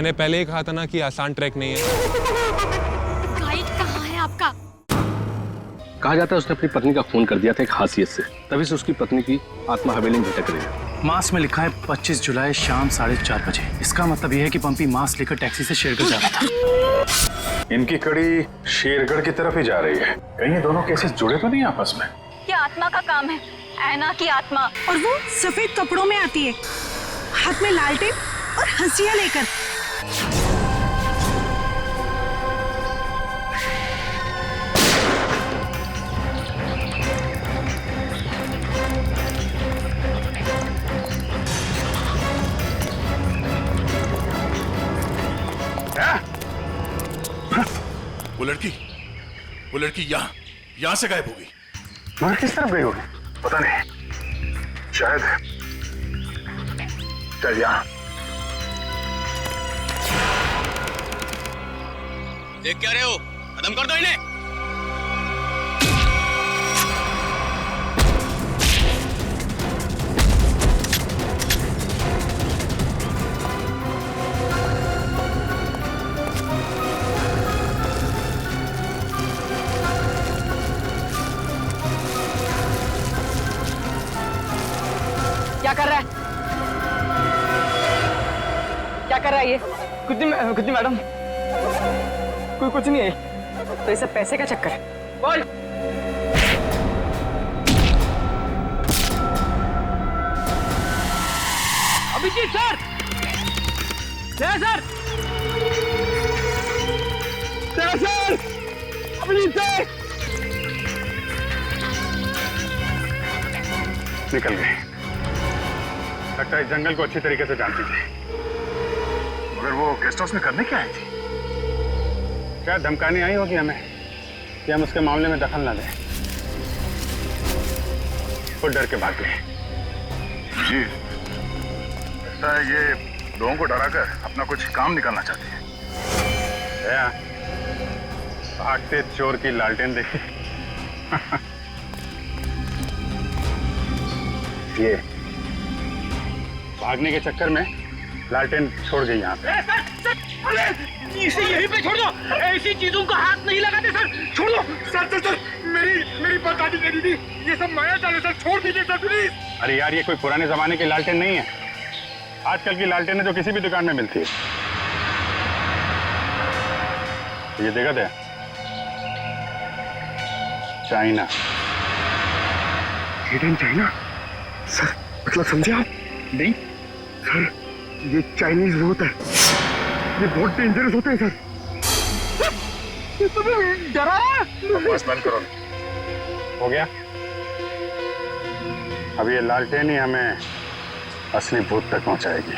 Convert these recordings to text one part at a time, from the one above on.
मैंने पहले ही कहा था ना कि आसान ट्रैक नहीं है। गाइड कहाँ है आपका? कहा जाता है उसने अपनी पत्नी का खून कर दिया था एक हासियत से, तभी से उसकी पत्नी की आत्मा हवेली में भटक रही है। मास में लिखा है 25 जुलाई शाम 4:30 बजे। इसका मतलब यह है कि पंपी मास लेकर टैक्सी से शेरगढ़ जा रहा था। इनकी कड़ी शेरगढ़ की तरफ ही जा रही है। कहीं ये दोनों केसेस जुड़े तो नहीं आपस में? ये आत्मा का काम है, ऐना की आत्मा। और वो सफेद कपड़ों में आती है, हाथ में लालटेन और हंसिया लेकर। वो लड़की यहाँ से गायब हो गई। मगर किस तरफ गई होगी पता नहीं, शायद यहाँ। देख क्या रहे हो? खत्म कर दो इन्हें। क्या कर रहा है? क्या कर रहा है ये? कुछ नहीं मैडम, कोई कुछ नहीं है। तो ये सब पैसे का चक्कर है। बोल। Abhijeet sir, sir, sir, Abhijeet sir. निकल गए। लगता है इस जंगल को अच्छी तरीके से जानती थी। मगर वो गेस्ट हाउस में करने क्या आई थी? शायद धमकाने आई होगी हमें कि हम उसके मामले में दखल ना दें। वो डर के भाग गए। जी, लगता है ये लोगों को डराकर अपना कुछ काम निकालना चाहती है। भागते चोर की लालटेन देखी। ये भागने के चक्कर में लालटेन छोड़ गई यहाँ पे। इसे यहीं पे छोड़ दो, ऐसी चीजों को हाथ नहीं लगाते सर, छोड़ दो। सर, मेरी बात आदि करी थी, ये सब माया चाल है सर, छोड़ दीजिए सर प्लीज। अरे यार, ये कोई पुराने जमाने की लालटेन नहीं है। आजकल की लालटेन है जो किसी भी दुकान में मिलती है। ये देखा था, चाइना। हिडन चाइना सर, मतलब समझे आप? नहीं सर, ये चाइनीज होता है, ये बहुत डेंजरस होते हैं सर। ये तुम्हें डरा है? बस बंद करो। हो गया? अब ये लालटेन ही हमें असली भूत तक पहुंचाएगी।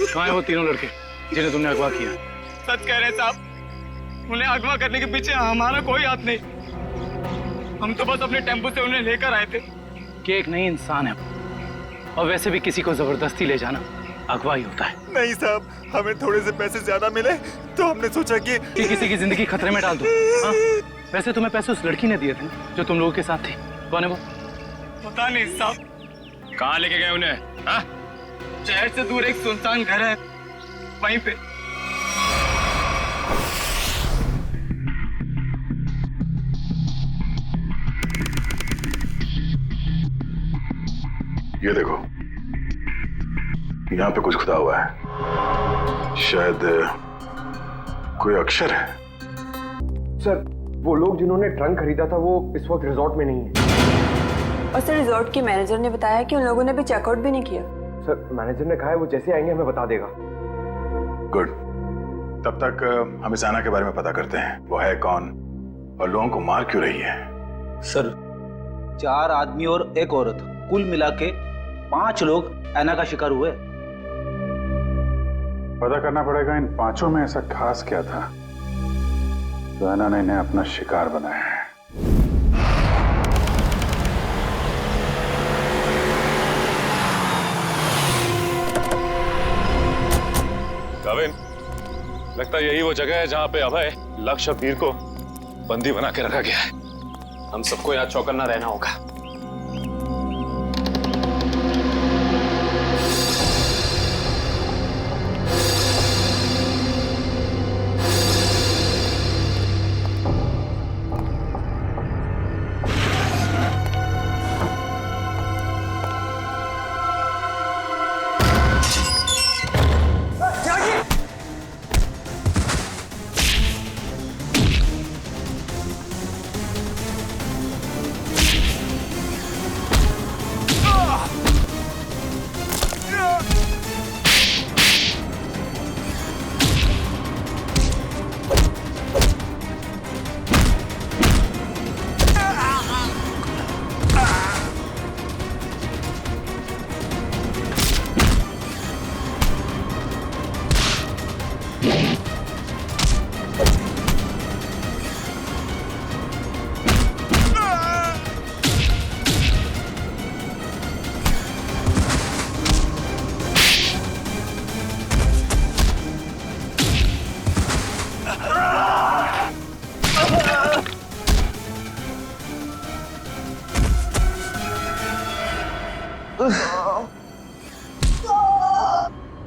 कहाँ हैं वो तीनों लड़के जिन्हें तुमने अगवा किया? सच कह रहे हैं साहब, उन्हें अगवा करने के पीछे हमारा कोई हाथ नहीं। हम तो बस अपने टेम्पो से उन्हें लेकर आए थे। कि एक नई इंसान है, और वैसे भी किसी को जबरदस्ती ले जाना अगवा ही होता है। नहीं साहब, हमें थोड़े से पैसे ज्यादा मिले तो हमने सोचा कि किसी की जिंदगी खतरे में डाल दो। हाँ? वैसे तुम्हें पैसे उस लड़की ने दिए थे जो तुम लोगों के साथ थी। कौन है वो? पता नहीं साहब। कहाँ लेके गए उन्हें? हाँ? शहर से दूर एक सुनसान घर है, वहीं पे। ये देखो, यहाँ पे कुछ खुदा हुआ है, शायद कोई अक्षर है। सर, वो लोग जिन्होंने ट्रंक खरीदा था वो इस वक्त रिजॉर्ट में नहीं है। और सर, रिजॉर्ट के मैनेजर ने बताया कि उन लोगों ने भी चेकआउट भी नहीं किया। सर, मैनेजर ने कहा है वो जैसे आएंगे हमें बता देगा। गुड, तब तक हम इस ऐना के बारे में पता करते हैं, वो है कौन और लोगों को मार क्यों रही है। सर 4 आदमी और 1 औरत, कुल मिला के 5 लोग ऐना का शिकार हुए। पता करना पड़ेगा इन 5 में ऐसा खास क्या था तो ऐना ने इन्हें अपना शिकार बनाया है। गाविन, लगता है यही वो जगह है जहां पे अभय, लक्ष्य और वीर को बंदी बना के रखा गया है। हम सबको यहाँ चौकन्ना रहना होगा।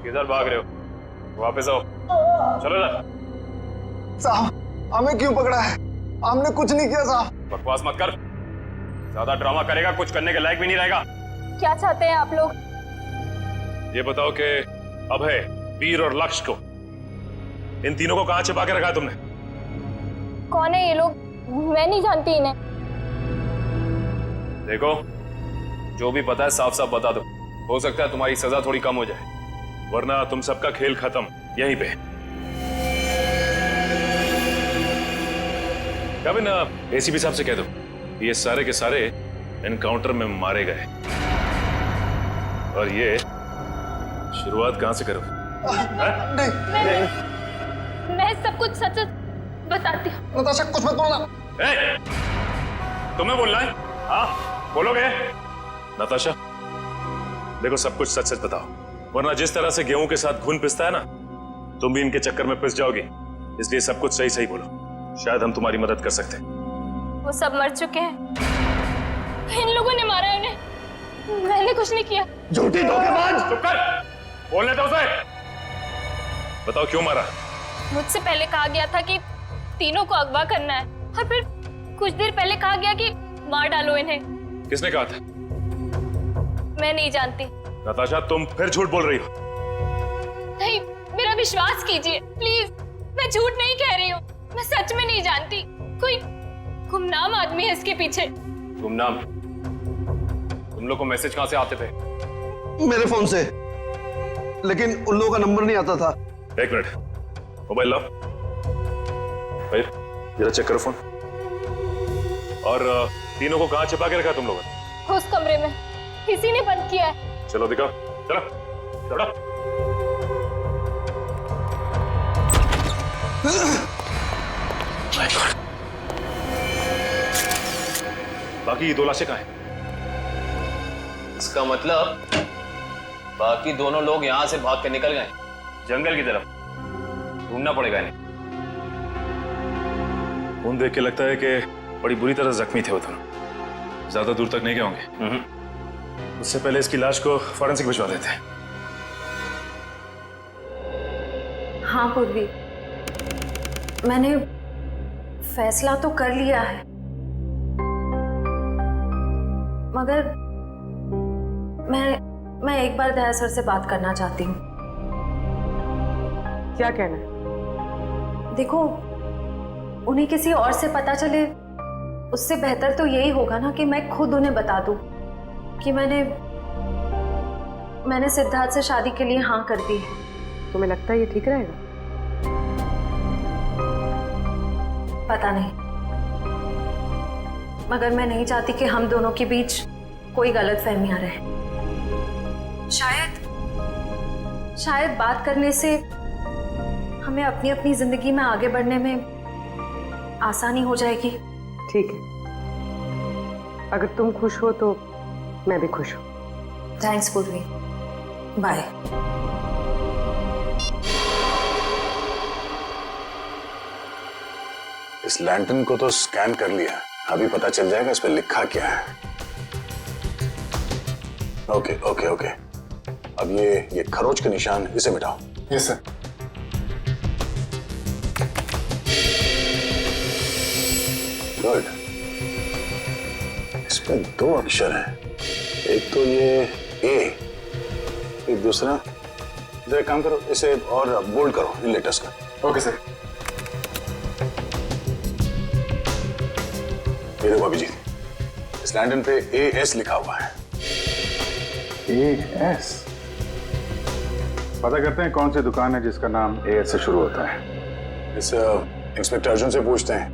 किधर भाग रहे हो? वापस आओ, चलो ना। साहब हमें क्यों पकड़ा है? हमने कुछ नहीं किया साहब। बकवास मत कर, ज्यादा ड्रामा करेगा कुछ करने के लायक भी नहीं रहेगा। क्या चाहते हैं आप लोग? ये बताओ कि अभय, वीर और लक्ष्य को, इन तीनों को कहां छिपा के रखा है तुमने? कौन है ये लोग? मैं नहीं जानती इन्हें। देखो, जो भी पता है साफ साफ बता दो, हो सकता है तुम्हारी सजा थोड़ी कम हो जाए, वरना तुम सबका खेल खत्म यहीं पे। कभी ना एसीपी साहब से कह दो ये सारे के सारे एनकाउंटर में मारे गए, और ये शुरुआत कहां से करो? मैं सब कुछ सच सच बताती हूँ। नताशा कुछ मत बोलना। तुम्हें बोलना है? हाँ बोलोगे? नताशा देखो, सब कुछ सच सच बताओ, वरना जिस तरह से गेहूं के साथ घुन पिसता है ना, तुम भी इनके चक्कर में पिस जाओगी। इसलिए सब कुछ सही सही बोलो, शायद हम तुम्हारी मदद कर सकते हैं। वो सब मर चुके हैं, इन लोगों ने मारा है उन्हें, मैंने कुछ नहीं किया। झूठी धोखेबाज! चुप कर, बोलने दो उसे। बताओ क्यों मारा? मुझसे पहले कहा गया था कि तीनों को अगवा करना है, और फिर कुछ देर पहले कहा गया कि मार डालो इन्हें। किसने कहा था? मैं नहीं जानती। नताशा तुम फिर झूठ बोल रही हो। नहीं, मेरा विश्वास कीजिए प्लीज, मैं झूठ नहीं कह रही हूँ, मैं सच में नहीं जानती। कोई गुमनाम आदमी है इसके पीछे। गुमनाम? तुम लोग को मैसेज कहां से आते थे? मेरे फोन से, लेकिन उन लोगों का नंबर नहीं आता था। 1 मिनट, मोबाइल लाओ भाई, जरा चेक करो फोन। और तीनों को कहां छिपा के रखा तुम लोगों ने? उस कमरे में, किसी ने बंद किया है। चलो दिखाओ, चलो चलो। बाकी 2 लाशें कहां हैं? इसका मतलब बाकी दोनों लोग यहाँ से भाग के निकल गए जंगल की तरफ। ढूंढना पड़ेगा इन्हें। खून देख के लगता है कि बड़ी बुरी तरह जख्मी थे वो दोनों, ज्यादा दूर तक नहीं गए होंगे। उससे पहले इसकी लाश को फॉरेंसिक भिजवा देते हैं। हाँ पूर्वी, मैंने फैसला तो कर लिया है, मगर मैं एक बार दया सर से बात करना चाहती हूँ। क्या कहना है? देखो, उन्हें किसी और से पता चले उससे बेहतर तो यही होगा ना कि मैं खुद उन्हें बता दूं कि मैंने सिद्धार्थ से शादी के लिए हाँ कर दी है। तुम्हें लगता है ये ठीक रहेगा? पता नहीं, मगर मैं नहीं चाहती कि हम दोनों के बीच कोई गलतफहमियां रहे। शायद बात करने से हमें अपनी अपनी जिंदगी में आगे बढ़ने में आसानी हो जाएगी। ठीक है, अगर तुम खुश हो तो मैं भी खुश हूँ। थैंक्स पूर्वी, बाय। इस लैंटर्न को तो स्कैन कर लिया, अभी पता चल जाएगा इस पे लिखा क्या है। ओके ओके ओके, अब ये खरोच के निशान इसे मिटाओ। Yes sir. गुड, इसमें 2 अक्षर हैं, एक तो ये ए, एक दूसरा। इधर एक काम करो, इसे और बोल्ड करो इन लेटर्स का। Okay sir. ये देखो अभिजीत, इस लैंटर्न पे AS लिखा हुआ है। AS? पता करते हैं कौन सी दुकान है जिसका नाम AS से शुरू होता है। इस इंस्पेक्टर अर्जुन से पूछते हैं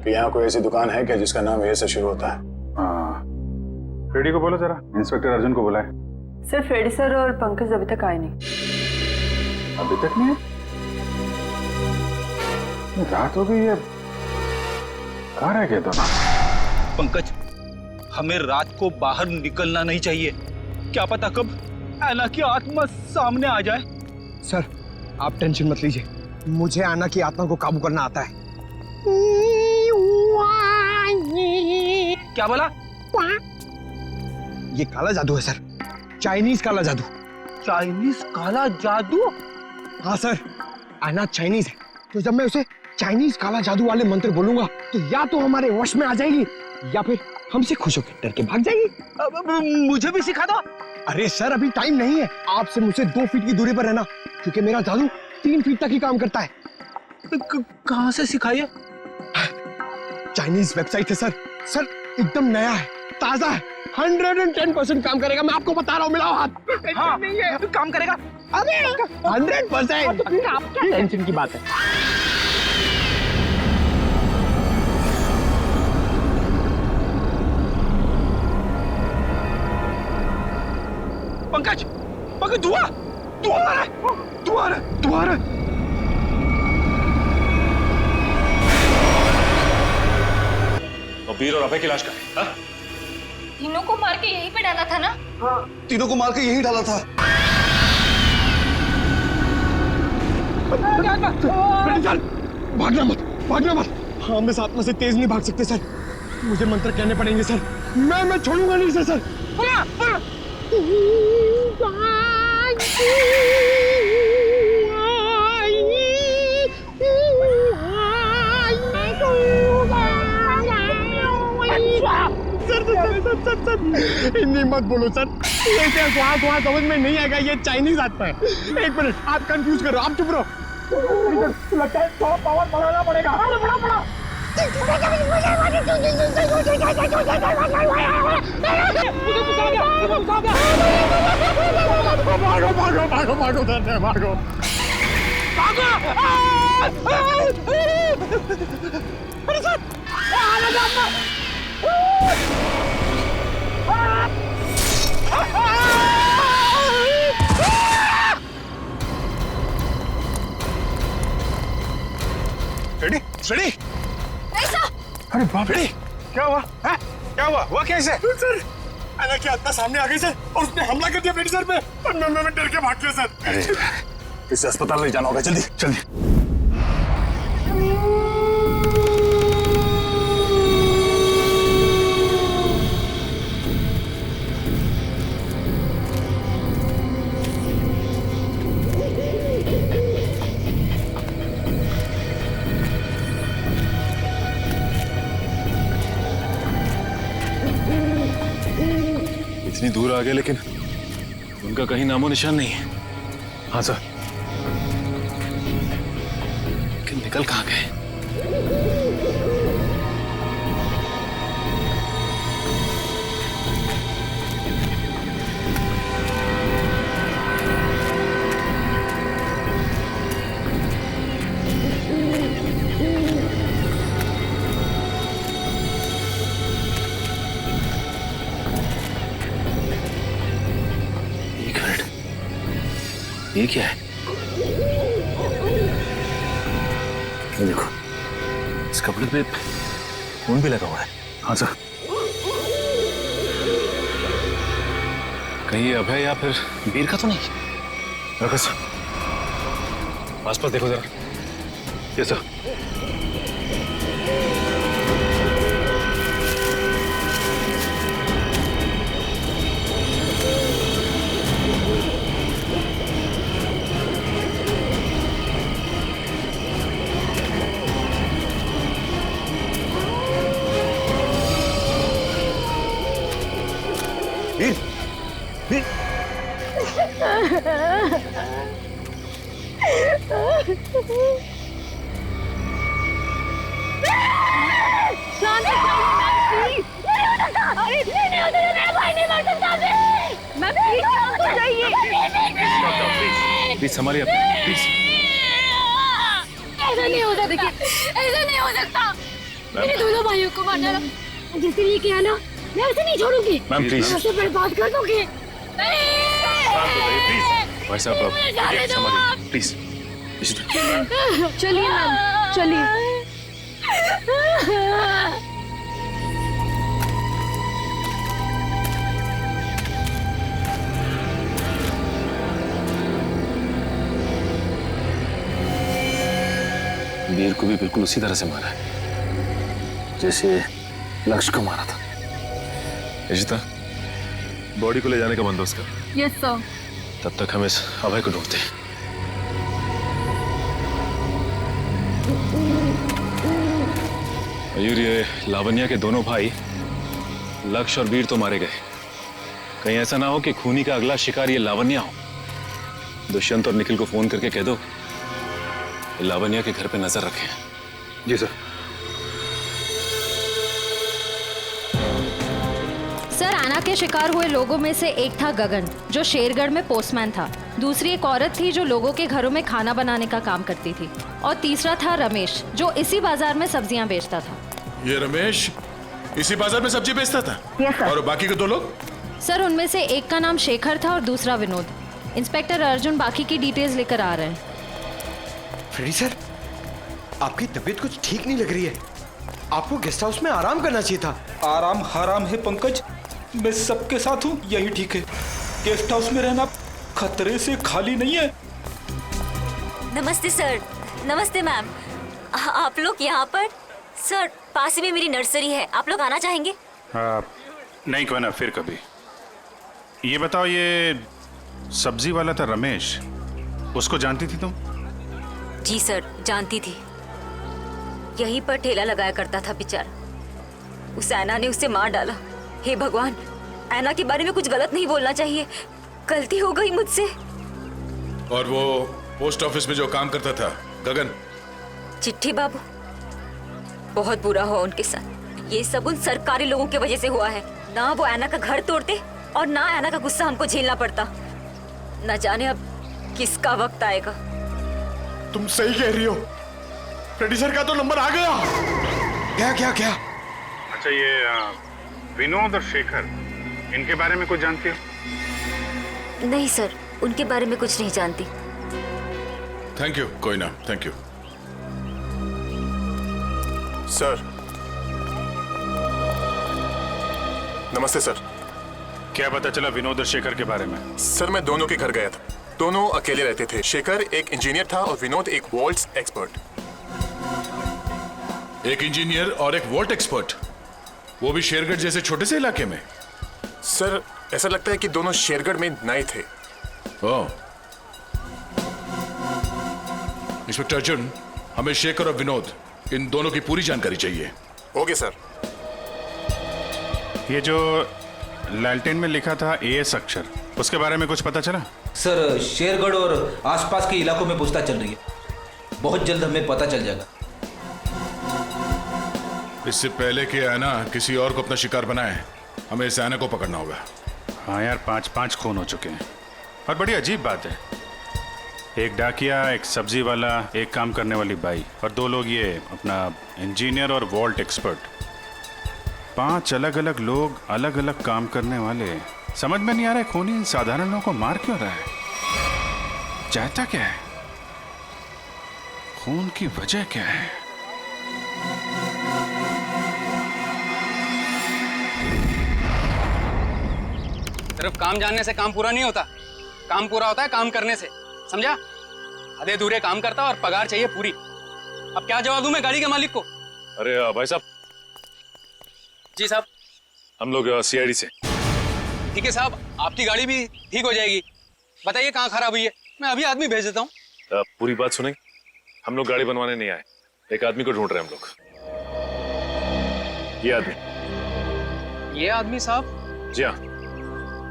कि यहाँ कोई ऐसी दुकान है क्या जिसका नाम A से शुरू होता है। हाँ, फ्रेडी को बोलो जरा, इंस्पेक्टर अर्जुन को बुलाए। सर, फ्रेडी सर और पंकज अभी तक आए नहीं। अभी तक नहीं? रात हो गई है, कहाँ रह गए दोनों? पंकज, हमें रात को बाहर निकलना नहीं चाहिए, क्या पता कब ऐना की आत्मा सामने आ जाए। सर, आप टेंशन मत लीजिए, मुझे आना की आत्मा को काबू करना आता है। क्या बोला? ये काला जादू है सर, चाइनीज काला जादू। चाइनीज काला जादू? हाँ सर, आना चाइनीज है, तो जब मैं उसे चाइनीज काला जादू वाले मंत्र बोलूंगा तो या तो हमारे वश में आ जाएगी या फिर हमसे खुश होकर डर के भाग जाएगी। मुझे भी सिखा दो। अरे सर, अभी टाइम नहीं है, आपसे मुझसे 2 फीट की दूरी पर रहना, क्योंकि मेरा जादू 3 फीट तक ही काम करता है। कहाँ से सिखाइए? चाइनीज वेबसाइट है सर। सर, एकदम नया है, ताजा है, 110% काम करेगा, मैं आपको बता रहा हूँ। मिलाओ हाथ। हाँ, नहीं है, काम करेगा। अरे 100%। तो फिर आप क्या टेंशन की बात है? पंकज, पंकज, धुआं आ रहा है, धुआं आ रहा है। और वीर और अभय की लाश का है? हाँ? तीनों को मार के यहीं पे डाला था ना? हाँ, तीनों को मार के यहीं डाला था। भागना मत, भागना मत। हाँ, हम इस आत्मा से तेज नहीं भाग सकते सर, मुझे मंत्र कहने पड़ेंगे सर। मैं छोड़ूंगा नहीं सर। सर, हिंदी मत बोलो सर, ये क्या वहाँ समझ में नहीं आएगा, ये चाइनीज आत्मा है। 1 मिनट, आप कंफ्यूज करो, आप चुप रहो। लगता है थोड़ा पावर बढ़ाना पड़ेगा। भागो। अरे सर, रेडी? ऐसा? अरे बाप रे, क्या हुआ? है? क्या हुआ कैसे? सर, ऐना की आत्मा सामने आ गई सर, और उसने हमला कर दिया फ्रेडी सर पे, और मैं डर के भाग गया सर। अरे, इसे अस्पताल ले जाना होगा, जल्दी। इतनी दूर आ गए लेकिन उनका कहीं नामो निशान नहीं है। हाँ सर। लेकिन निकल कहाँ गए? ये क्या है? ये देखो, इस कपड़े पे खून भी लगा हुआ है। हाँ सर। कहीं अभय या फिर वीर का तो नहीं? रखो सर, आसपास देखो जरा। ये सर। Veer, Veer. प्लीज संभालिए अपने, प्लीज। ऐसा नहीं हो सकता, देखिए ऐसा नहीं हो सकता। मेरे दोनों भाइयों को मारना जिसके लिए किया ना, मैं उसे नहीं छोड़ूंगी। मैम प्लीज, उसे बर्बाद कर दूंगी। भाई साहब संभालिए प्लीज। चलिए मैम, चलिए। वीर को भी बिल्कुल उसी तरह से मारा है जैसे लक्ष्य को मारा था। इशिता, बॉडी को ले जाने का बंदोबस्त कर। Yes sir. तब तक हम इस अभय को ढूंढते हैं। मयूर, ये लावण्या के दोनों भाई लक्ष्य और वीर तो मारे गए। कहीं ऐसा ना हो कि खूनी का अगला शिकार ये लावण्या हो। दुष्यंत और निखिल को फोन करके कह दो लावण्या के घर पे नजर रखें। जी सर। सर, आना के शिकार हुए लोगों में से एक था गगन, जो शेरगढ़ में पोस्टमैन था। दूसरी एक औरत थी जो लोगों के घरों में खाना बनाने का काम करती थी। और तीसरा था रमेश, जो इसी बाजार में सब्जियां बेचता था। ये रमेश इसी बाजार में सब्जी बेचता था? Yes sir. और बाकी के दो लोग? सर, उनमें से एक का नाम शेखर था और दूसरा विनोद। इंस्पेक्टर अर्जुन बाकी की डिटेल्स लेकर आ रहे हैं। फ्रेडी सर, आपकी तबीयत कुछ ठीक नहीं लग रही है। आपको गेस्ट हाउस में आराम करना चाहिए था। आराम हराम है पंकज, मैं सबके साथ हूँ, यही ठीक है। गेस्ट हाउस में रहना खतरे से खाली नहीं है। नमस्ते सर। नमस्ते मैम। आप लोग यहाँ पर? सर, पास ही में मेरी नर्सरी है, आप लोग आना चाहेंगे? नहीं, क्यों ना, फिर कभी। ये बताओ, ये सब्जी वाला था रमेश, उसको जानती थी तुम? जी सर, जानती थी। यहीं पर ठेला लगाया करता था बेचारा। उस ऐना ने उसे मार डाला। हे भगवान, ऐना के बारे में कुछ गलत नहीं बोलना चाहिए, गलती हो गई मुझसे। और वो पोस्ट ऑफिस में जो काम करता था गगन? चिट्ठी बाबू, बहुत बुरा हुआ उनके साथ। ये सब उन सरकारी लोगों की वजह से हुआ है। ना वो ऐना का घर तोड़ते और ना ऐना का गुस्सा हमको झेलना पड़ता। न जाने अब किसका वक्त आएगा। तुम सही कह रही हो, फ्रेडी सर का तो नंबर आ गया। क्या क्या क्या? अच्छा, ये विनोद और शेखर, इनके बारे में कुछ जानती हो? नहीं सर, उनके बारे में कुछ नहीं जानती। थैंक यू, कोई ना, थैंक यू। सर, नमस्ते सर। क्या पता चला विनोद और शेखर के बारे में? सर, मैं दोनों के घर गया था। दोनों अकेले रहते थे। शेखर एक इंजीनियर था और विनोद एक वॉल्ट्स एक्सपर्ट। एक इंजीनियर और एक वॉल्ट एक्सपर्ट, वो भी शेरगढ़ जैसे छोटे से इलाके में? सर, ऐसा लगता है कि दोनों शेरगढ़ में नए थे। ओह। इंस्पेक्टर अर्जुन, हमें शेखर और विनोद, इन दोनों की पूरी जानकारी चाहिए। Okay sir. ये जो लालटेन में लिखा था एएस अक्षर, उसके बारे में कुछ पता चला? सर, शेरगढ़ और आसपास के इलाकों में पूछताछ चल रही है, बहुत जल्द हमें पता चल जाएगा। इससे पहले कि ऐना किसी और को अपना शिकार बनाए, हमें इस ऐना को पकड़ना होगा। हाँ यार, 5 खून हो चुके हैं। और बड़ी अजीब बात है, एक डाकिया, एक सब्जी वाला, एक काम करने वाली बाई और 2 लोग ये अपना इंजीनियर और वॉल्ट एक्सपर्ट। 5 अलग अलग लोग, अलग अलग काम करने वाले। समझ में नहीं आ रहा है खूनी इन साधारण लोगों को मार क्यों रहा है। चाहता क्या है? खून की वजह क्या है? सिर्फ काम जानने से काम पूरा नहीं होता। काम पूरा होता है काम करने से, समझा? आधे अधूरे काम करता और पगार चाहिए पूरी। अब क्या जवाब दूं मैं गाड़ी के मालिक को? अरे भाई साहब। जी साहब। हम लोग सीआईडी से। ठीक है साहब, आपकी गाड़ी भी ठीक हो जाएगी। बताइए कहाँ खराब हुई है, मैं अभी आदमी भेज देता हूँ। पूरी बात सुनेंगे? हम लोग गाड़ी बनवाने नहीं आए, एक आदमी को ढूंढ रहे हैं हम लोग। ये आदमी साहब? जी हाँ,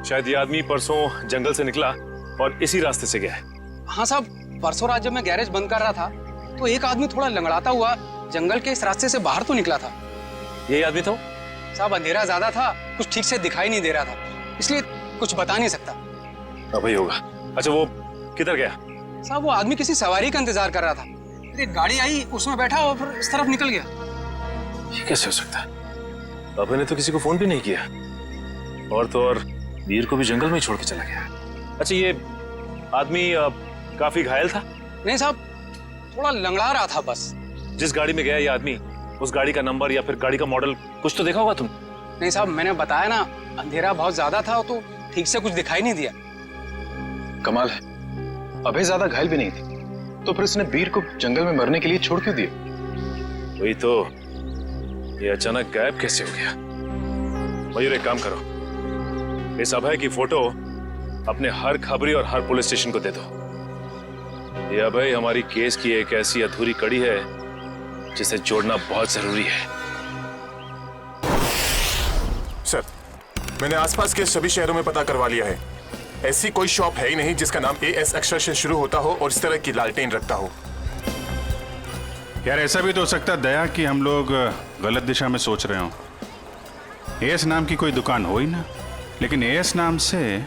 शायद ये आदमी परसों जंगल से निकला और इसी रास्ते से गया है। हाँ साहब, परसों रात जब मैं गैरेज बंद कर रहा था तो एक आदमी थोड़ा लंगड़ाता हुआ जंगल के इस रास्ते से बाहर तो निकला था। यही आदमी था? साहब अंधेरा ज्यादा था, कुछ ठीक से दिखाई नहीं दे रहा था, इसलिए कुछ बता नहीं सकता। अब ही होगा। अच्छा वो किधर गया? साहब वो आदमी किसी सवारी का इंतजार कर रहा था, एक गाड़ी आई उसमें बैठा और फिर इस तरफ निकल गया। ये कैसे हो सकता है? अभय ने तो किसी को फोन भी नहीं किया, और तो और वीर को भी जंगल में ही छोड़ के चला गया। अच्छा ये आदमी काफी घायल था? नहीं साहब, थोड़ा लंगड़ा रहा था बस। जिस गाड़ी में गया ये आदमी, उस गाड़ी का नंबर या फिर गाड़ी का मॉडल कुछ तो देखा होगा तुम? नहीं साहब, मैंने बताया ना, अंधेरा बहुत ज्यादा था तो ठीक से कुछ दिखाई नहीं दिया। कमाल है, अभय ज्यादा घायल भी नहीं थी, तो फिर उसने वीर को जंगल में मरने के लिए छोड़ क्यों दिया? वही तो, ये अचानक गायब कैसे हो गया? मयूर एक काम करो, इस अभय की फोटो अपने हर खबरी और हर पुलिस स्टेशन को दे दो। ये अभय हमारी केस की एक ऐसी अधूरी कड़ी है जिसे जोड़ना बहुत जरूरी है। सर, मैंने आसपास के सभी शहरों में पता करवा लिया है। ऐसी कोई शॉप है ही नहीं जिसका नाम AS अक्षर से शुरू होता हो और इस तरह की लालटेन रखता हो। यार ऐसा भी तो हो सकता है दया कि हम लोग गलत दिशा में सोच रहे हो। AS नाम की कोई दुकान हो ही ना, लेकिन AS नाम से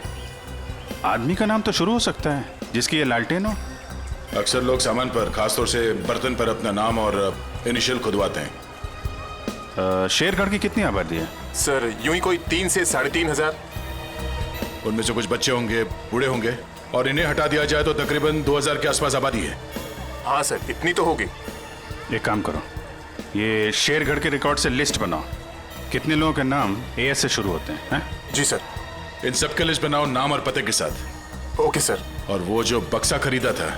आदमी का नाम तो शुरू हो सकता है जिसकी ये लालटेन हो। अक्सर लोग सामान पर, खासतौर से बर्तन पर अपना नाम और इनिशियल खुदवाते हैं। शेरगढ़ की कितनी आबादी है? सर यूं ही कोई 3 से 3,500। उनमें से कुछ बच्चे होंगे, बूढ़े होंगे, और इन्हें हटा दिया जाए तो तकरीबन 2,000 के आसपास आबादी है। हाँ सर, इतनी तो होगी। एक काम करो, ये शेरगढ़ के रिकॉर्ड से लिस्ट बनाओ, कितने लोगों के नाम AS से शुरू होते हैं? जी सर। इन सबके लिस्ट बनाओ नाम और पते के साथ। Okay sir. और वो जो बक्सा खरीदा था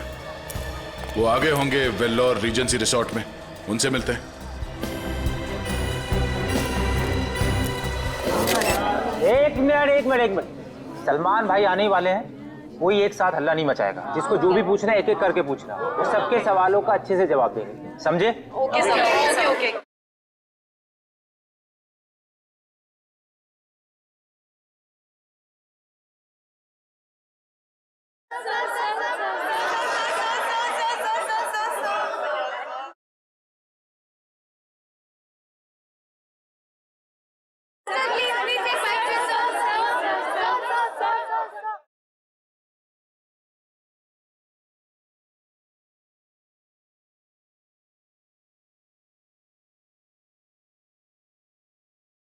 वो आगे होंगे वेल्लोर रीजेंसी रिसोर्ट में, उनसे मिलते हैं। एक मिनट, सलमान भाई आने वाले हैं, कोई एक साथ हल्ला नहीं मचाएगा। जिसको जो भी पूछना है एक एक करके पूछना, वो सबके सवालों का अच्छे से जवाब देंगे, समझे? Okay sir, okay.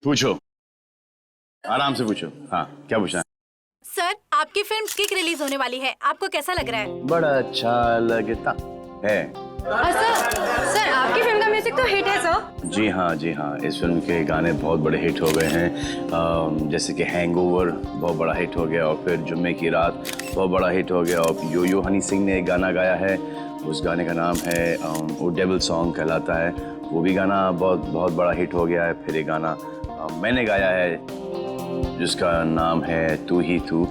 पूछो, आराम से पूछो। हाँ, क्या पूछना है? सर, आपकी फिल्म किक रिलीज होने वाली है, आपको कैसा लग रहा है? बड़ा अच्छा लगता है। सर आपकी फिल्म का म्यूजिक तो हिट है सर। जी हाँ, इस फिल्म के गाने बहुत बड़े हिट हो गए हैं। जैसे कि हैंगओवर बहुत बड़ा हिट हो गया, और फिर जुम्मे की रात बहुत बड़ा हिट हो गया, और यो यो हनी सिंह ने एक गाना गाया है, उस गाने का नाम है वो डेविल सॉन्ग कहलाता है, वो भी गाना बहुत बड़ा हिट हो गया है। फिर एक गाना मैंने गाया है जिसका नाम है तू ही तू,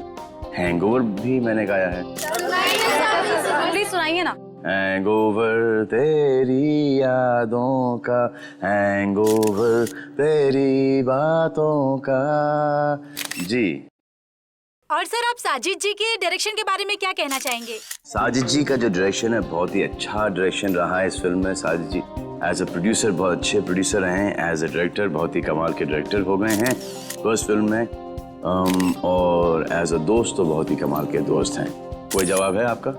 हैंगओवर भी मैंने गाया है। प्लीज सुनाइए ना। हैंगओवर तेरी यादों का, हैंगओवर तेरी बातों का। जी। और सर आप साजिद जी के डायरेक्शन के बारे में क्या कहना चाहेंगे? साजिद जी का जो डायरेक्शन है बहुत ही अच्छा डायरेक्शन रहा है इस फिल्म में। साजिद जी एज अ प्रोड्यूसर बहुत अच्छे प्रोड्यूसर हैं, एज अ डायरेक्टर बहुत ही कमाल के डायरेक्टर हो गए हैं फर्स्ट फिल्म में, और एज अ दोस्त तो बहुत ही कमाल के दोस्त हैं। कोई जवाब है आपका?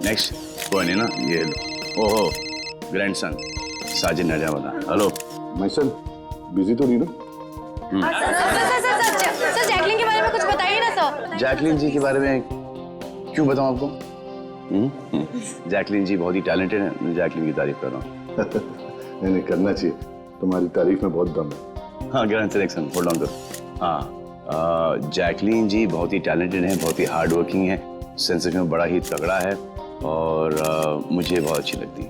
नेक्स्ट कोई नहीं ना, ये ओहो ग्रैंडसन साजिद नजावदा। हेलो माय सन, बिजी तो नहीं ना? सर जैकलिन के बारे में कुछ बताइए ना सर। जैकलिन जी के बारे में क्यों बताऊं आपको? जैकलीन जी बहुत ही टैलेंटेड है, मैं जैकलीन की तारीफ कर रहा हूँ। नहीं करना चाहिए, तुम्हारी तारीफ में बहुत दम है। हाँ ग्रैंड सिलेक्शन होल्ड ऑन करो। हाँ जैकलीन जी बहुत ही टैलेंटेड हैं, बहुत ही हार्ड वर्किंग है, सेंस ऑफ ह्यूमर बड़ा ही तगड़ा है और मुझे बहुत अच्छी लगती है।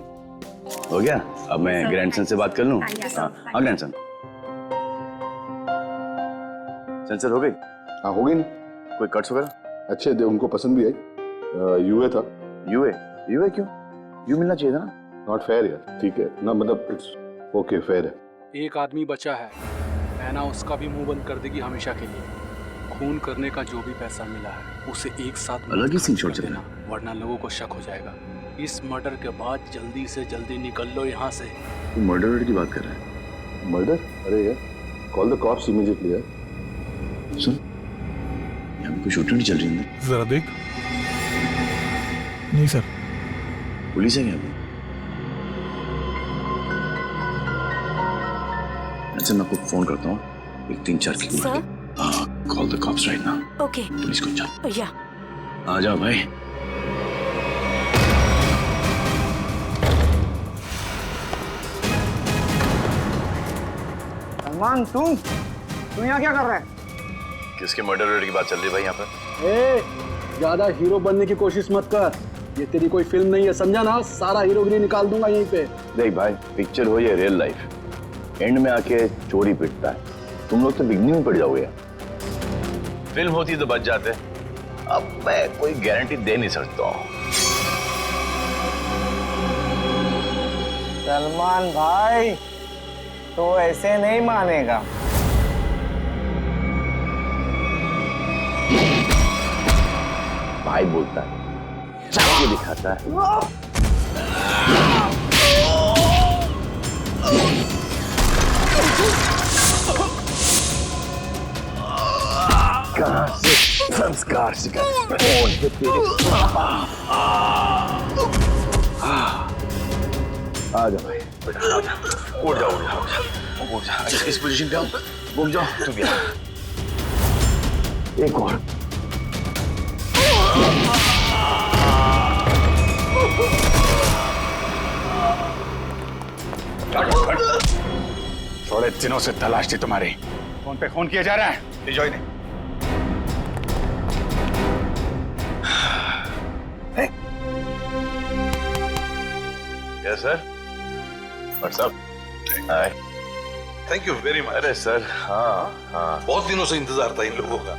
हो गया, अब मैं ग्रैंडसन से बात कर लूँ। हाँ ग्रैंडसन, सेंसर हो गई? हाँ हो गई ना। कोई कट्स वगैरह? अच्छे थे, उनको पसंद भी आई। यूए था। यूए? यूए क्यों? यू मिलना चाहिए था ना। नॉट फेयर यार। ठीक है ना, मतलब इट्स ओके, फेयर है। एक आदमी बचा है, ऐना उसका भी मुंह बंद कर देगी हमेशा के लिए। खून करने का जो भी पैसा मिला है उसे एक साथ अलग ही सीन छोड़ देना, वरना लोगों को शक हो जाएगा। इस मर्डर के बाद जल्दी से जल्दी निकल लो यहाँ से। तू मर्डर की बात कर रहा है? मर्डर? अरे यार, कॉल द कॉप्स इमीडिएटली यार। सुन, यहाँ पे कोई शूटिंग नहीं चल रही है। जरा देख। नहीं सर। पुलिस है क्या? अच्छा मैं आपको फोन करता हूँ, एक 3-4 की मार के। Call the cops right now. Okay. Police को जा। या। आ जाओ भाई। सलमान तुम यहाँ क्या कर रहे हैं? किसके मर्डर की बात चल रही है भाई यहाँ पर? ज्यादा हीरो बनने की कोशिश मत कर, ये तेरी कोई फिल्म नहीं है, समझा ना? सारा हीरोगिरी निकाल दूंगा यहीं पे। देख भाई, पिक्चर हो या रियल लाइफ, एंड में आके चोरी पिटता है। तुम लोग तो बिगनिंग में पड़ जाओगे। फिल्म होती तो बच जाते, अब मैं कोई गारंटी दे नहीं सकता हूँ। सलमान भाई तो ऐसे नहीं मानेगा। भाई बोलता है, चाहे दिखाता है। कहाँ से संस्कार सिखा? कौन है तेरे? आ जाओ भाई, उठ जाओ। इस पोजीशन पे आओ, घूम जाओ। तू भी आ। एक और। थोड़े दिनों से तलाश थी तुम्हारी। फोन पे खून किया जा रहा है। ले yes sir. What's up? Hi. Thank you very much. अरे सर, हाँ हाँ, बहुत दिनों से इंतजार था इन लोगों का।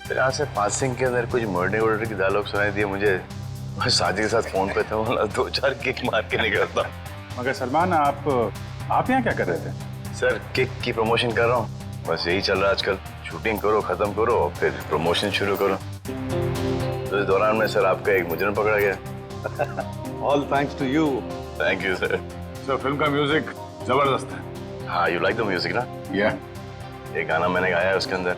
फिर यहाँ से पासिंग के अंदर कुछ मर्डर की डायलॉग सुनाई दिए मुझे। मैं साजिद के साथ फोन पे था, बोला 2-4 किक मार के निकलता। मगर सलमान, आप यहाँ क्या कर रहे थे? सर किक की प्रमोशन कर रहा हूँ, बस यही चल रहा है आजकल। शूटिंग करो, खत्म करो और फिर प्रमोशन शुरू करो। तो इस दौरान में सर आपका एक मुजरिम पकड़ा गया। All thanks to you. Thank you sir. Sir film का म्यूजिक जबरदस्त है। हाँ, यू लाइक द म्यूजिक ना? या। एक गाना मैंने गाया है उसके अंदर,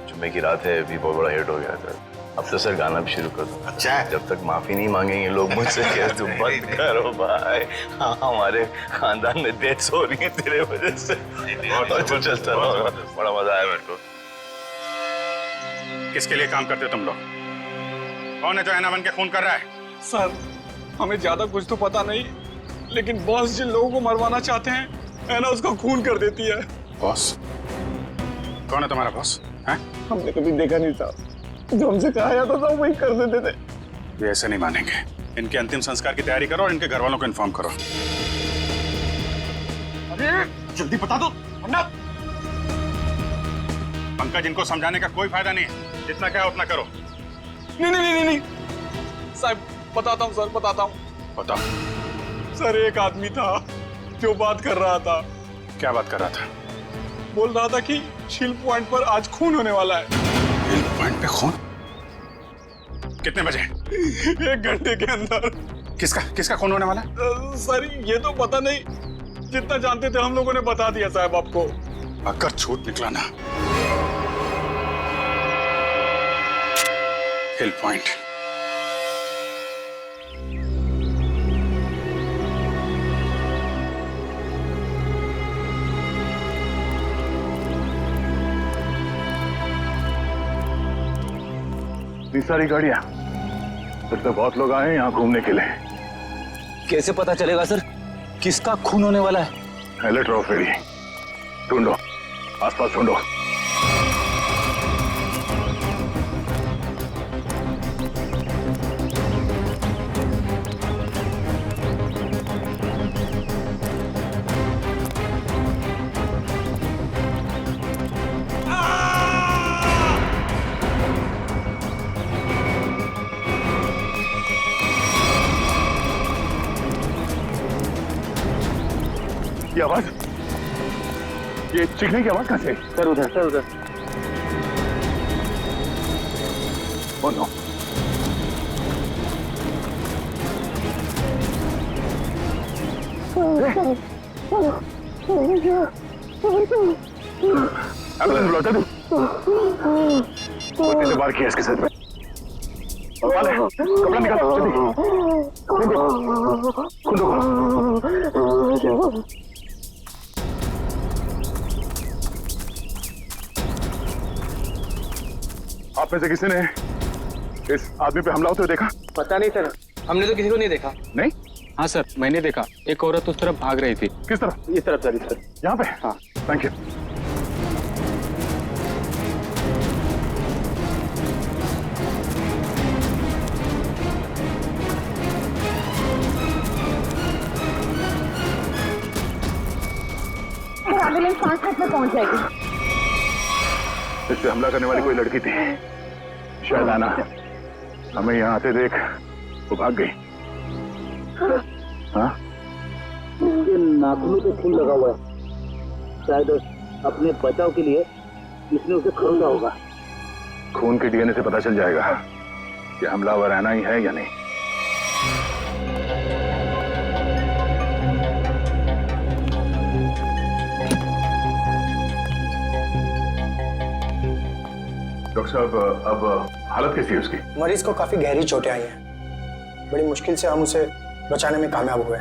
जुम्मे की रात है, भी बहुत बड़ा हिट हो गया सर। अब तो सर गाना भी शुरू कर दो। अच्छा है। जब तक माफी नहीं मांगेंगे लोग मुझसे, कह तुम बंद करो भाई। हाँ, हमारे खानदान में डेथ्स हो रही है तेरे वजह से। और तो चलता रहो, बड़ा मजा आया मेरे को। किसके लिए काम करते हो तुम लोग? कौन है जो ऐना बन के खून कर रहा है? सर हमें ज्यादा कुछ तो पता नहीं, लेकिन बॉस जिन लोगों को मरवाना चाहते हैं, ऐना उसका खून कर देती है। बॉस? कौन है तुम्हारा बॉस? हमने कभी देखा नहीं था, जो हमसे कहा जाता था वही कर देते थे। ये ऐसे नहीं मानेंगे। इनके अंतिम संस्कार की तैयारी करो और इनके घर वालों को इन्फॉर्म करो। अरे जल्दी बता दो वरना। पंकज, इनको समझाने का कोई फायदा नहीं है, जितना क्या उतना करो। नहीं साहब, बताता हूँ सर, बताता हूँ। बताओ। सर एक आदमी था जो बात कर रहा था। क्या बात कर रहा था? बोल रहा था कि हिल पॉइंट पर आज खून होने वाला है। हिल पॉइंट पे खून? कितने बजे? 1 घंटे के अंदर। किसका खून होने वाला है? सर ये तो पता नहीं, जितना जानते थे हम लोगों ने बता दिया साहब आपको। अगर झूठ निकला ना, हिल पॉइंट। इतनी सारी गाड़ियां फिर तो बहुत लोग आए हैं यहाँ घूमने के लिए। कैसे पता चलेगा सर किसका खून होने वाला है? अलर्ट रहो फेरी, ढूंढो, आसपास ढूंढो। ये आवाज, ये चीखने की आवाज कहाँ से? सर उधर। Oh no. एम्बुलेंस बुलाता तू। कितने बार किया इसके सर में? वाले, कपड़ा निकालो जल्दी। खुद आप में से किसी ने इस आदमी पे हमला होते हुए देखा? पता नहीं सर, हमने तो किसी को नहीं देखा। नहीं? हाँ सर, मैंने देखा। एक औरत उस तरफ भाग रही थी। किस तरफ? इस तरफ सर, इस तरफ। यहाँ पे? हाँ। Thank you. एम्बुलेंस 5 मिनट में पहुंच जाएगी। इस पे हमला करने वाली कोई लड़की थी, शायद आना। हमें यहाँ आते देख वो भाग गई। हाँ? इसके नाखूनों पे खून लगा हुआ है, शायद अपने बचाव के लिए इसने उसे खरीदा होगा। खून के डीएनए से पता चल जाएगा कि हमलावर आना ही है या नहीं। डॉक्टर साहब, अब हालत कैसी है उसकी? मरीज को काफी गहरी चोटें आई हैं। बड़ी मुश्किल से हम उसे बचाने में कामयाब हुए।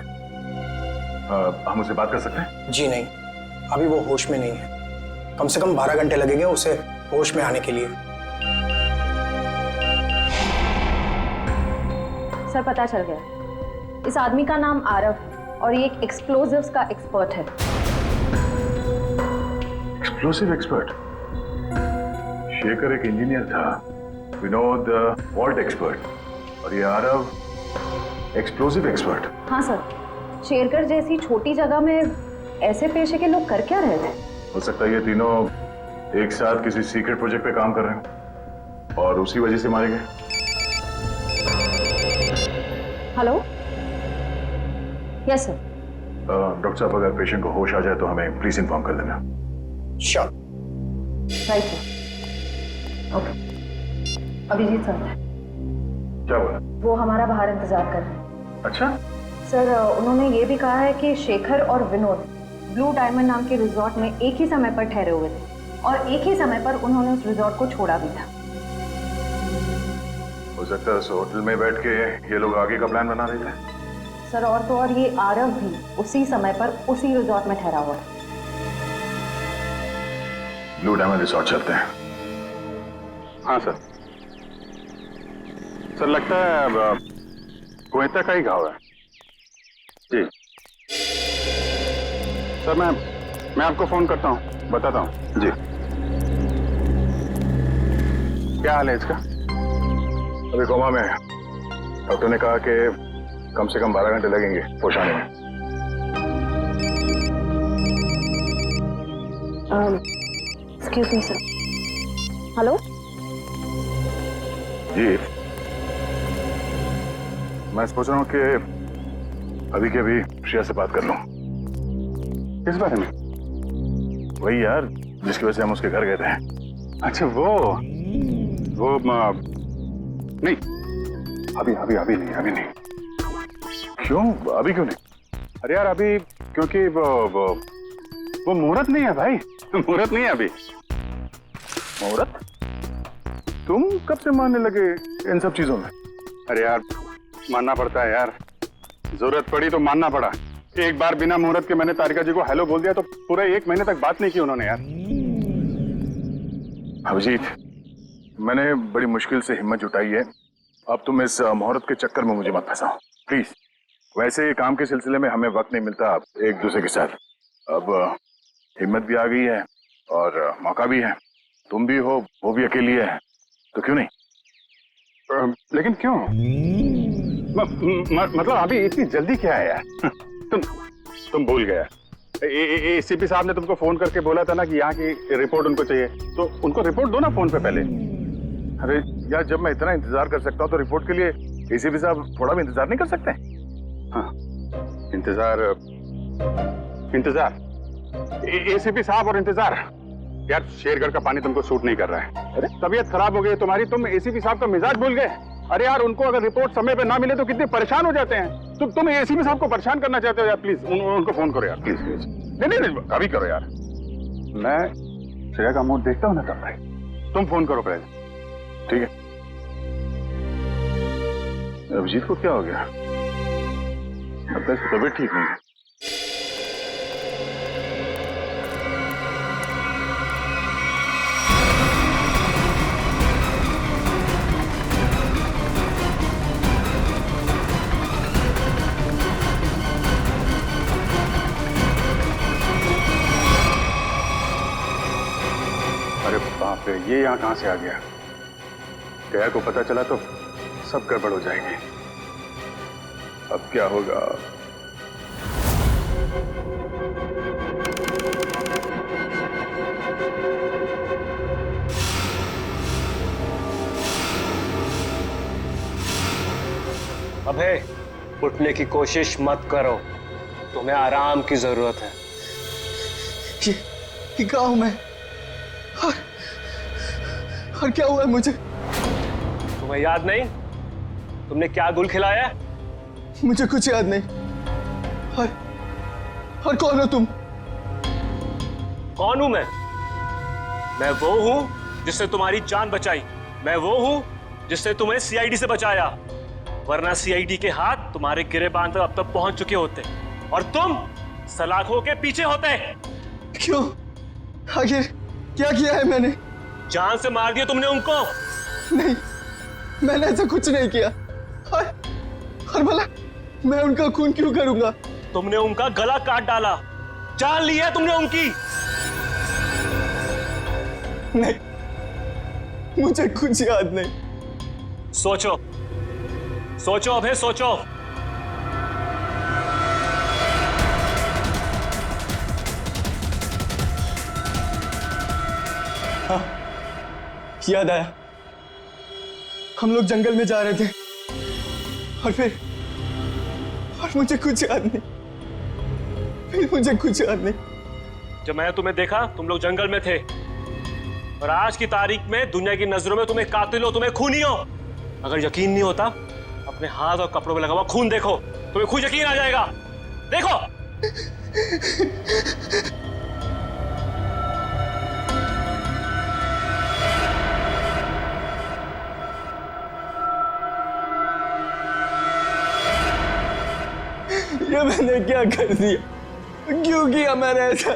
हम उससे बात कर सकते हैं? जी नहीं, अभी वो होश में नहीं है। कम से कम 12 घंटे लगेंगे उसे होश में आने के लिए। सर पता चल गया, इस आदमी का नाम आरव है और ये एक एक्सप्लोजिव्स का एक्सपर्ट है। Explosive expert? शेखर एक इंजीनियर था, विनोद वॉल्ट एक्सपर्ट, और ये आरव एक्सप्लोसिव एक्सपर्ट। हाँ सर, शेरगढ़ जैसी छोटी जगह में ऐसे पेशे के लोग कर क्या रहे थे? हो सकता है ये तीनों एक साथ किसी सीक्रेट प्रोजेक्ट पे काम कर रहे हैं और उसी वजह से मारे गए। Hello, yes sir. डॉक्टर साहब, अगर पेशेंट को होश आ जाए तो हमें प्लीज इन्फॉर्म कर देना। Sure. Right sir. Okay. Abhijeet sir. क्या बोला? वो हमारा बाहर इंतजार कर रहे हैं। अच्छा सर, उन्होंने ये भी कहा है कि शेखर और विनोद ब्लू डायमंड नाम के रिजॉर्ट में एक ही समय पर ठहरे हुए थे और एक ही समय पर उन्होंने उस रिजॉर्ट को छोड़ा भी था। हो सकता है उस होटल में बैठ के ये लोग आगे का प्लान बना रहे थे। सर और तो और ये आरव भी उसी समय पर उसी रिजॉर्ट में ठहरा हुआ है। ब्लू डायमंड रिसोर्ट चलते हैं। हाँ सर। सर लगता है गोयता का ही घाव है। जी सर, मैं आपको फोन करता हूँ, बताता हूँ। जी। क्या हाल है इसका? अभी कोमा में है। डॉक्टर ने कहा कि कम से कम 12 घंटे लगेंगे होश आने में। Excuse me sir. हेलो जी, मैं सोच रहा हूँ कि अभी के अभी श्रेया से बात कर लूं। किस बारे में? वही यार जिसकी वजह से हम उसके घर गए थे। अच्छा वो नहीं, अभी नहीं। क्यों? अभी क्यों नहीं? अरे यार अभी क्योंकि वो मुहूर्त नहीं है भाई। मुहूर्त नहीं है अभी। मुहूर्त? तुम कब से मानने लगे इन सब चीजों में? अरे यार मानना पड़ता है यार, जरूरत पड़ी तो मानना पड़ा। एक बार बिना मुहूर्त के मैंने तारिका जी को हेलो बोल दिया तो पूरे 1 महीने तक बात नहीं की उन्होंने यार। अभिजीत, मैंने बड़ी मुश्किल से हिम्मत जुटाई है अब तुम इस मुहूर्त के चक्कर में मुझे मत फंसाओ प्लीज। वैसे काम के सिलसिले में हमें वक्त नहीं मिलता एक दूसरे के साथ। अब हिम्मत भी आ गई है और मौका भी है, तुम भी हो, वो भी अकेली है, तो क्यों नहीं? लेकिन क्यों? मतलब अभी इतनी जल्दी क्या है यार? तुम भूल गया। एसीपी साहब ने तुमको फोन करके बोला था ना कि यहाँ की रिपोर्ट उनको चाहिए, तो उनको रिपोर्ट दो ना फोन पे पहले। अरे यार, जब मैं इतना इंतजार कर सकता हूँ तो रिपोर्ट के लिए एसीपी साहब थोड़ा भी इंतजार नहीं कर सकते? हाँ, इंतजार एसीपी साहब और इंतजार। यार शेरगढ़ का पानी तुमको सूट नहीं कर रहा है। अरे तबीयत खराब हो गई तुम्हारी, तुम एसीपी साहब का मिजाज भूल गए। अरे यार, उनको अगर रिपोर्ट समय पे ना मिले तो कितने परेशान हो जाते हैं। तुम एसीपी साहब को परेशान करना चाहते हो यार? प्लीज उनको फोन करो यार, प्लीज प्लीज। नहीं, अभी करो यार। मैं श्रेया का मूड देखता हूँ ना तब भाई। तुम फोन करो पहले। ठीक है। अभिजीत को क्या हो गया? अब तक इसकी तबीयत ठीक नहीं है। अरे बाप रे, ये यहाँ कहाँ से आ गया? गया को पता चला तो सब गड़बड़ हो जाएगी। अब क्या होगा? अबे, उठने की कोशिश मत करो, तुम्हें आराम की जरूरत है। ये कहाँ हूं मैं? और क्या हुआ है मुझे? तुम्हें याद नहीं तुमने क्या गुल खिलाया? मुझे कुछ याद नहीं। और कौन हो तुम? कौन हूं मैं? मैं वो हूं जिसने तुम्हारी जान बचाई। मैं वो हूं जिसने तुम्हें सीआईडी से बचाया, वरना सीआईडी के हाथ तुम्हारे गिरेबान तक अब तक पहुंच चुके होते और तुम सलाखों के पीछे होते। क्यों? आखिर क्या किया है मैंने? जान से मार दिया तुमने उनको। नहीं, मैंने ऐसा कुछ नहीं किया। और भला मैं उनका खून क्यों करूंगा? तुमने उनका गला काट डाला, जान ली है तुमने उनकी। नहीं, मुझे कुछ याद नहीं। सोचो, सोचो अभय, सोचो। हाँ, याद आया। हम लोग जंगल में जा रहे थे और मुझे कुछ याद नहीं। फिर मुझे कुछ याद नहीं। जब मैंने तुम्हें देखा तुम लोग जंगल में थे और आज की तारीख में दुनिया की नजरों में तुम्हें कातिल हो, तुम्हें खूनी हो। अगर यकीन नहीं होता अपने हाथ और कपड़ों में लगा हुआ खून देखो, तुम्हें खुद यकीन आ जाएगा। देखो। ये मैंने क्या कर दिया? क्यों किया मैंने ऐसा?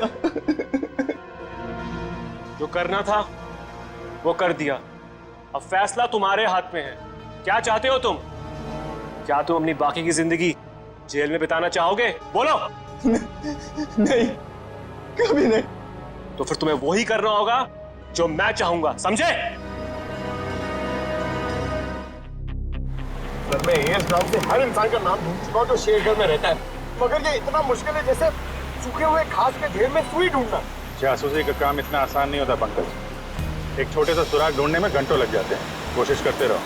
जो करना था वो कर दिया, अब फैसला तुम्हारे हाथ में है। क्या चाहते हो तुम? क्या तुम अपनी बाकी की जिंदगी जेल में बिताना चाहोगे? बोलो। नहीं, कभी नहीं। तो फिर तुम्हें वही करना होगा जो मैं चाहूंगा, समझे? सर, मैं एएस नाम से हर इंसान का नाम ढूंढ चुका हूं जो शेरगढ़ में रहता है, मगर ये इतना मुश्किल है जैसे सूखे हुए घास के ढेर में सुई ढूंढना। जासूसी का काम इतना आसान नहीं होता पंकज। एक छोटे सा सुराग ढूंढने में घंटों लग जाते हैं। कोशिश करते रहो,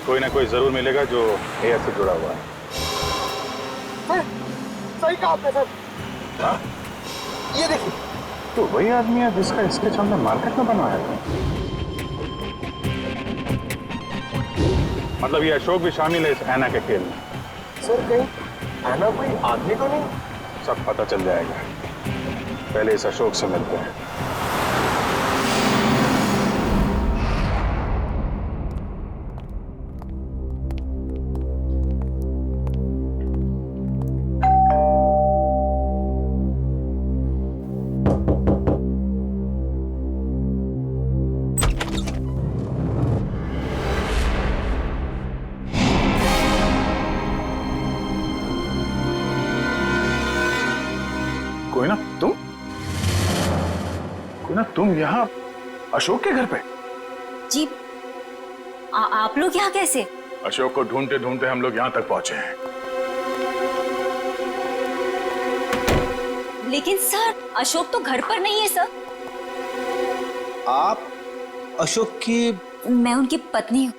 कोई ना कोई जरूर मिलेगा जो एएस से जुड़ा हुआ है। सही कहा आपने सर। ये देखिए, तो वही आदमी है जिसका स्केच हमने मार्केट में बनवाया था। मतलब ये अशोक भी शामिल है इस ऐना के खेल में। सर, कहीं ऐना कोई आदमी तो नहीं? सब पता चल जाएगा, पहले इस अशोक से मिलते हैं। ना तुम यहाँ अशोक के घर पे? जी आप लोग यहाँ कैसे? अशोक को ढूंढते ढूंढते हम लोग यहाँ तक पहुंचे हैं। लेकिन सर अशोक तो घर पर नहीं है सर। आप अशोक की? मैं उनकी पत्नी हूँ।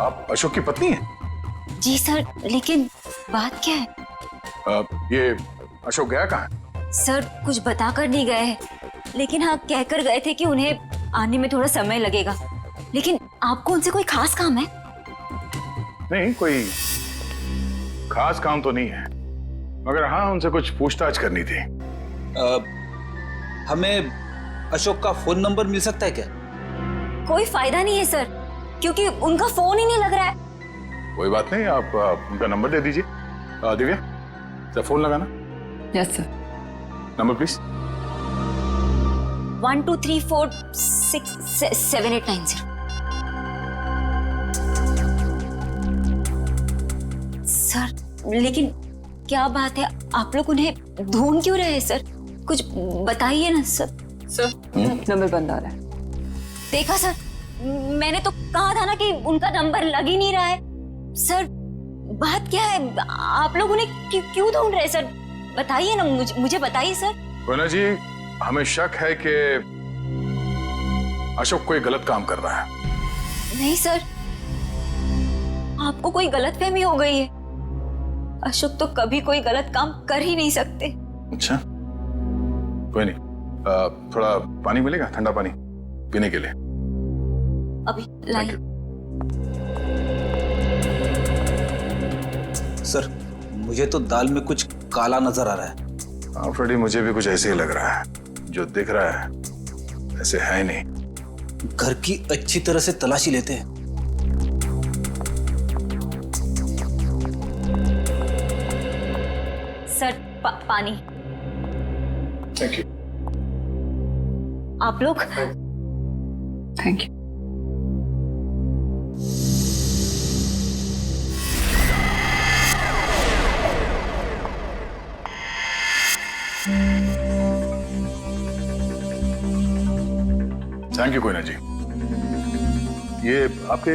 आप अशोक की पत्नी हैं? जी सर, लेकिन बात क्या है? ये अशोक गया कहाँ? सर कुछ बताकर नहीं गए हैं, लेकिन हाँ कहकर गए थे कि उन्हें आने में थोड़ा समय लगेगा। लेकिन आपको उनसे कोई खास काम है? नहीं, कोई खास काम तो नहीं है, मगर हाँ उनसे कुछ पूछताछ करनी थी। हमें अशोक का फोन नंबर मिल सकता है क्या? कोई फायदा नहीं है सर, क्योंकि उनका फोन ही नहीं लग रहा है। कोई बात नहीं, आप उनका नंबर दे दीजिए। दिव्या, जरा फोन लगाना। Yes sir. Number please. 1234667890। Sir लेकिन क्या बात है, आप लोग उन्हें ढूंढ क्यों रहे हैं सर? कुछ बताइए ना सर। सर नंबर बंद आ रहा है। देखा सर, मैंने तो कहा था ना कि उनका नंबर लग ही नहीं रहा है। सर बात क्या है, आप लोग उन्हें क्यों ढूंढ रहे हैं सर? बताइए ना, मुझे बताइए सर। कोना जी, हमें शक है कि अशोक कोई गलत काम कर रहा है। नहीं सर, आपको कोई गलतफहमी हो गई है। अशोक तो कभी कोई गलत काम कर ही नहीं सकते। अच्छा, कोई नहीं, थोड़ा पानी मिलेगा, ठंडा पानी पीने के लिए? अभी लाइए। सर मुझे तो दाल में कुछ काला नजर आ रहा है। हाँ फ्रेडी, मुझे भी कुछ ऐसे ही लग रहा है। जो दिख रहा है ऐसे है नहीं। घर की अच्छी तरह से तलाशी लेते हैं। सर पानी। Thank you. आप लोग? Thank you. Thank you Koyna ji. ये आपके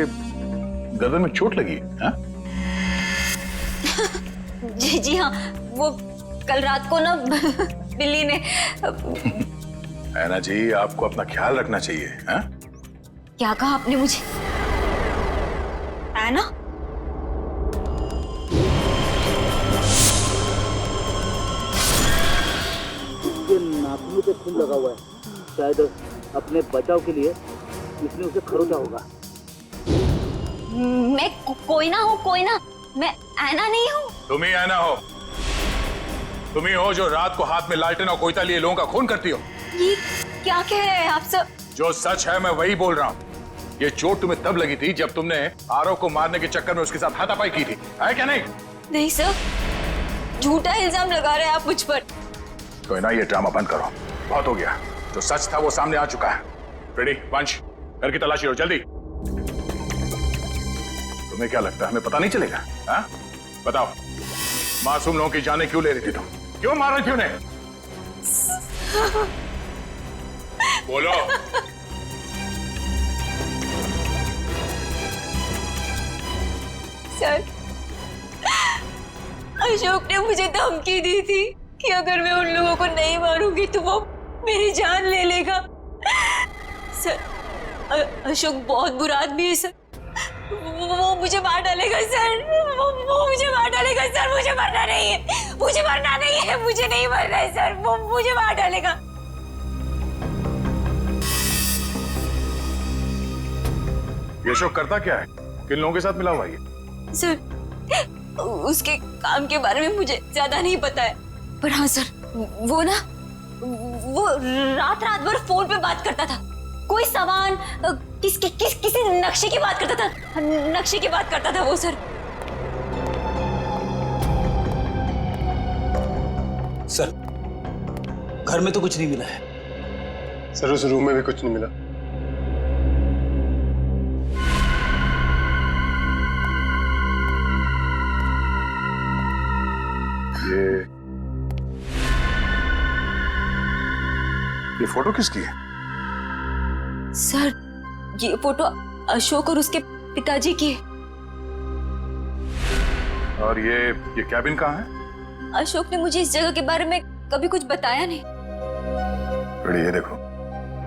गर्दन में चोट लगी है? जी हाँ, वो कल रात को ना बिल्ली ने। है ना जी, आपको अपना ख्याल रखना चाहिए। है? क्या कहा आपने मुझे? है ना? इसके नाखूनों पे खून लगा हुआ है, शायद अपने बचाव के लिए इसने उसे खरोचा होगा। मैं कोई ना हूँ, कोई ना, मैं ऐना नहीं हूँ। तुम ही ऐना हो। तुम ही हो जो रात को हाथ में लालटेन और कोयता लिए लोगों का खून करती हो। ये क्या कह रहे हैं आप सब? जो सच है मैं वही बोल रहा हूँ। ये चोट तुम्हें तब लगी थी जब तुमने आरव को मारने के चक्कर में उसके साथ हाथापाई की थी, है क्या नहीं? नहीं सर, झूठा इल्जाम लगा रहे हैं आप मुझ पर। कोई ना, ये ड्रामा बंद करो, बहुत हो गया। जो सच था वो सामने आ चुका है। रेडी वंश, घर की तलाशी लो जल्दी। तुम्हें क्या लगता है हमें पता नहीं चलेगा? हाँ? बताओ, मासूम लोगों की जानें क्यों ले रही थी तुम? क्यों मार रही थी उन्हें? बोलो। सर, अशोक ने मुझे धमकी दी थी कि अगर मैं उन लोगों को नहीं मारूंगी तो वो मेरी जान ले लेगा। सर, अशोक बहुत बुरा आदमी है सर। वो मुझे मार डालेगा सर। वो मुझे मार डालेगा सर। मुझे मरना नहीं है, मुझे मरना नहीं है, मुझे नहीं मरना है सर। वो मुझे मार डालेगा। ये अशोक करता क्या है? किन लोगों के साथ मिला हुआ है? सर, उसके काम के बारे में मुझे ज्यादा नहीं पता है, पर हाँ सर, वो रात भर फोन पे बात करता था। कोई सामान, किसी नक्शे की बात करता था। नक्शे की बात करता था वो सर। सर, घर में तो कुछ नहीं मिला है। सर, उस रूम में भी कुछ नहीं मिला। ये ये फोटो किसकी है? सर ये फोटो अशोक और उसके पिताजी की है। और ये कैबिन कहाँ है? अशोक ने मुझे इस जगह के बारे में कभी कुछ बताया नहीं। ये देखो,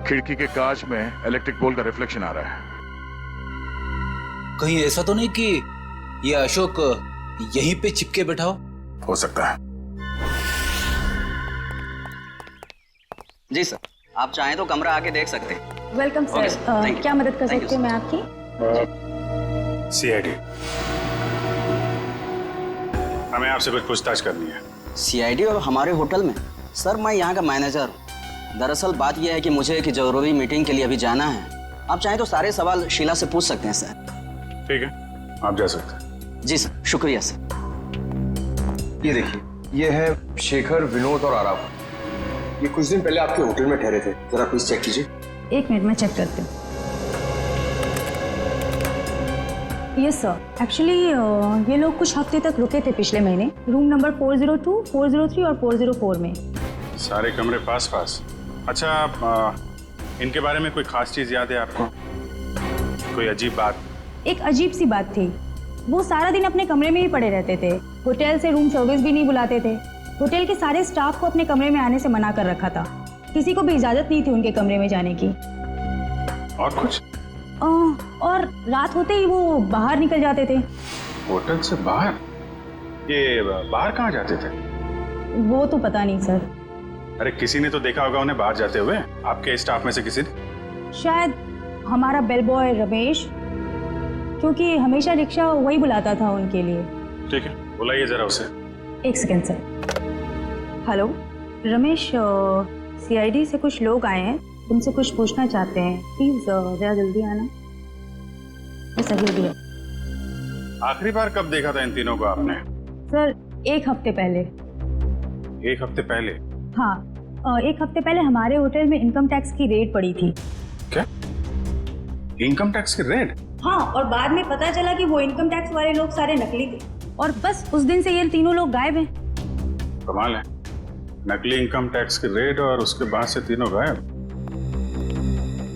खिड़की के कांच में इलेक्ट्रिक पोल का रिफ्लेक्शन आ रहा है। कहीं ऐसा तो नहीं कि ये अशोक यहीं पे चिपके बैठा हो सकता है। जी सर, आप चाहें तो कमरा आके देख सकते हैं। Welcome Okay, sir. sir. Thank you. क्या मदद कर Thank you, सकती हूँ मैं आपकी? सीआईडी, हमें आपसे कुछ पूछताछ करनी है। सीआईडी और हमारे होटल में? सर मैं यहाँ का मैनेजर हूँ। दरअसल बात यह है कि मुझे एक जरूरी मीटिंग के लिए अभी जाना है। आप चाहें तो सारे सवाल शीला से पूछ सकते हैं सर। ठीक है, आप जा सकते हैं। जी सर, शुक्रिया सर। ये देखिए, ये है शेखर, विनोद और आराफ। ये कुछ दिन पहले आपके होटल में ठहरे थे। जरा प्लीज चेक कीजिए। एक मिनट में चेक करती हूँ। यस सर, एक्चुअली ये लोग कुछ हफ्ते तक रुके थे पिछले महीने, रूम नंबर 402, 403 और 404 में। सारे कमरे पास पास। अच्छा, इनके बारे में कोई खास चीज याद है आपको? कोई अजीब बात? एक अजीब सी बात थी, वो सारा दिन अपने कमरे में ही पड़े रहते थे। होटल से रूम सर्विस भी नहीं बुलाते थे। होटल के सारे स्टाफ को अपने कमरे में आने से मना कर रखा था। किसी को भी इजाजत नहीं थी उनके कमरे में जाने की। और कुछ? और रात होते ही वो बाहर निकल जाते थे। होटल से बाहर? ये बाहर कहाँ जाते थे? वो तो पता नहीं सर। अरे किसी ने तो देखा होगा उन्हें बाहर जाते हुए, आपके स्टाफ में से किसी ने? शायद हमारा बेल बॉय रमेश, क्योंकि हमेशा रिक्शा वही बुलाता था उनके लिए। ठीक है, बुलाइए जरा उसे। एक second sir. Hello Ramesh, CID से कुछ लोग आए हैं, तुमसे कुछ पूछना चाहते हैं। प्लीज जरा जल्दी आना। बस अभी भी। आखिरी बार कब देखा था इन तीनों को आपने? सर 1 हफ्ते पहले। 1 हफ्ते पहले? हाँ, 1 हफ्ते पहले हमारे होटल में इनकम टैक्स की रेड पड़ी थी। क्या? इनकम टैक्स की रेड? हाँ, और बाद में पता चला कि वो इनकम टैक्स वाले लोग सारे नकली थे, और बस उस दिन से ये तीनों लोग गायब हैं। कमाल है, नकली इनकम टैक्स की रेड और उसके बाद से तीनों गायब।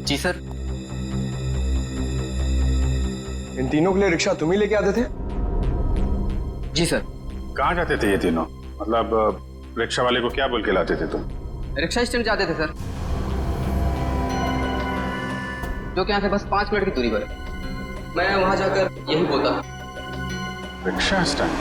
जी सर। इन तीनों के लिए रिक्शा तुम ही लेके आते थे? जी सर। कहाँ जाते थे ये तीनों? मतलब रिक्शा वाले को क्या बोल के लाते थे तुम? रिक्शा स्टैंड जाते थे सर, जो कि यहाँ से बस 5 मिनट की दूरी पर है। मैं वहाँ जाकर यही बोलता। Rickshaw stand?